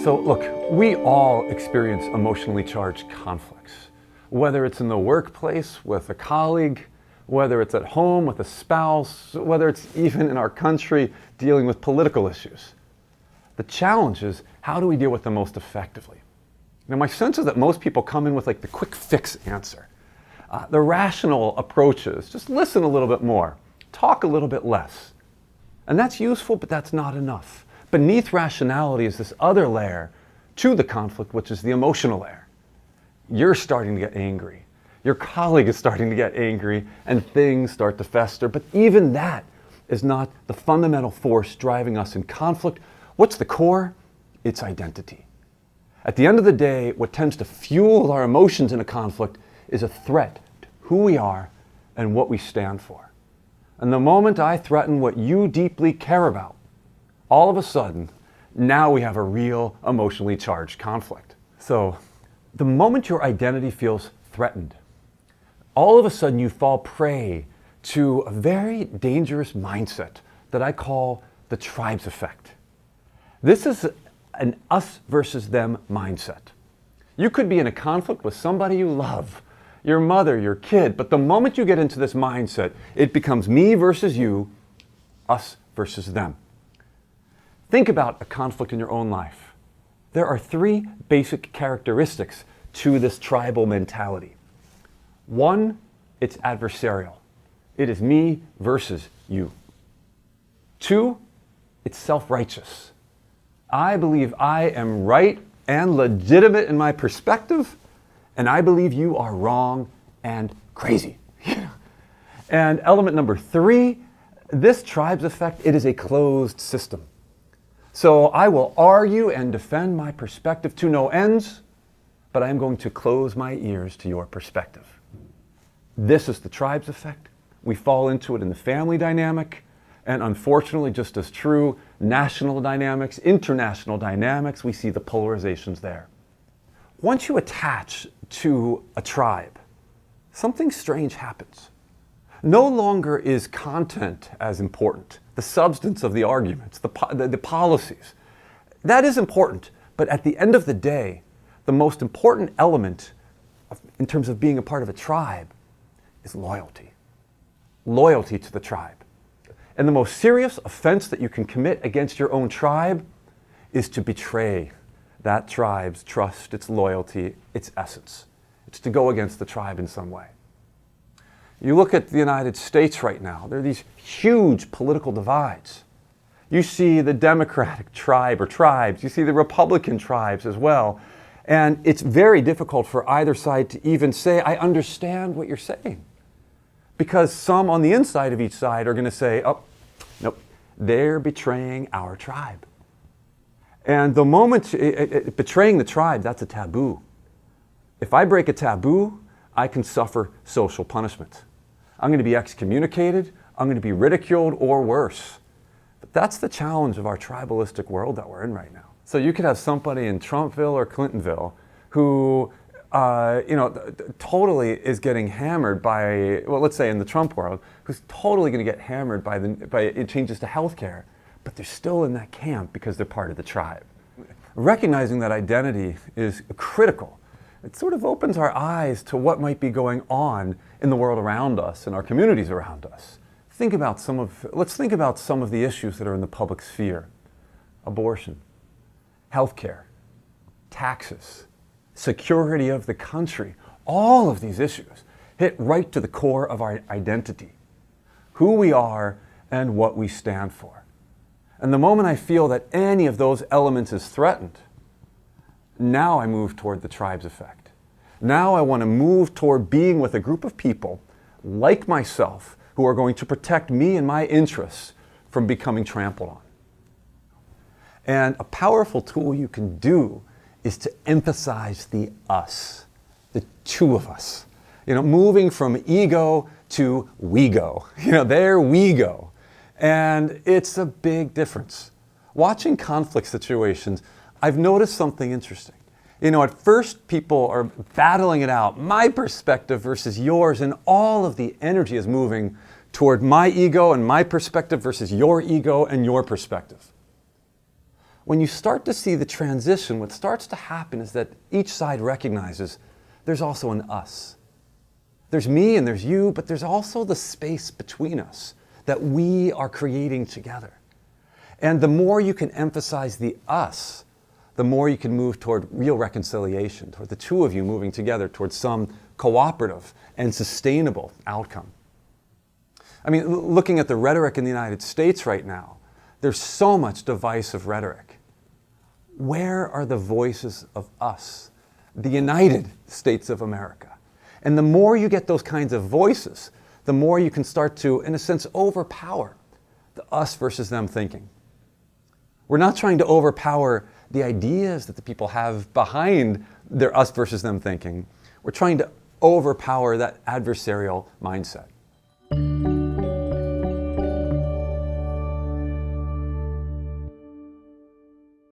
So look, we all experience emotionally charged conflicts, whether it's in the workplace with a colleague, whether it's at home with a spouse, whether it's even in our country dealing with political issues. The challenge is, how do we deal with them most effectively? Now, my sense is that most people come in with like the quick fix answer. The rational approach is just listen a little bit more, talk a little bit less. And that's useful, but that's not enough. Beneath rationality is this other layer to the conflict, which is the emotional layer. You're starting to get angry. Your colleague is starting to get angry, and things start to fester. But even that is not the fundamental force driving us in conflict. What's the core? It's identity. At the end of the day, what tends to fuel our emotions in a conflict is a threat to who we are and what we stand for. And the moment I threaten what you deeply care about, all of a sudden, now we have a real emotionally charged conflict. So, the moment your identity feels threatened, all of a sudden you fall prey to a very dangerous mindset that I call the tribes effect. This is an us versus them mindset. You could be in a conflict with somebody you love, your mother, your kid, but the moment you get into this mindset, it becomes me versus you, us versus them. Think about a conflict in your own life. There are three basic characteristics to this tribal mentality. One, it's adversarial. It is me versus you. Two, it's self-righteous. I believe I am right and legitimate in my perspective, and I believe you are wrong and crazy. And element number three, this tribes effect, it is a closed system. So I will argue and defend my perspective to no ends, but I am going to close my ears to your perspective. This is the tribes effect. We fall into it in the family dynamic, and unfortunately, just as true, national dynamics, international dynamics, we see the polarizations there. Once you attach to a tribe, something strange happens. No longer is content as important, the substance of the arguments, the policies. That is important, but at the end of the day, the most important element in terms of being a part of a tribe is loyalty. Loyalty to the tribe. And the most serious offense that you can commit against your own tribe is to betray that tribe's trust, its loyalty, its essence. It's to go against the tribe in some way. You look at the United States right now, there are these huge political divides. You see the Democratic tribe or tribes, you see the Republican tribes as well. And it's very difficult for either side to even say, I understand what you're saying. Because some on the inside of each side are going to say, oh, nope, they're betraying our tribe. And the moment betraying the tribe, that's a taboo. If I break a taboo, I can suffer social punishment. I'm going to be excommunicated, I'm going to be ridiculed, or worse. But that's the challenge of our tribalistic world that we're in right now. So you could have somebody in Trumpville or Clintonville who, totally is getting hammered by, well, let's say in the Trump world, who's totally going to get hammered by changes to healthcare, but they're still in that camp because they're part of the tribe. Recognizing that identity is critical. It sort of opens our eyes to what might be going on in the world around us, in our communities around us. Let's think about some of the issues that are in the public sphere. Abortion, healthcare, taxes, security of the country. All of these issues hit right to the core of our identity, who we are and what we stand for. And the moment I feel that any of those elements is threatened, now I move toward the tribes effect. Now I want to move toward being with a group of people like myself who are going to protect me and my interests from becoming trampled on. And a powerful tool you can do is to emphasize the us, the two of us. Moving from ego to we go. There we go. And it's a big difference. Watching conflict situations, I've noticed something interesting. At first people are battling it out, my perspective versus yours, and all of the energy is moving toward my ego and my perspective versus your ego and your perspective. when you start to see the transition, what starts to happen is that each side recognizes there's also an us. There's me and there's you, but there's also the space between us that we are creating together. And the more you can emphasize the us, the more you can move toward real reconciliation, toward the two of you moving together towards some cooperative and sustainable outcome. I mean, looking at the rhetoric in the United States right now, there's so much divisive rhetoric. Where are the voices of us, the United States of America? And the more you get those kinds of voices, the more you can start to, in a sense, overpower the us versus them thinking. We're not trying to overpower the ideas that the people have behind their us versus them thinking. We're trying to overpower that adversarial mindset.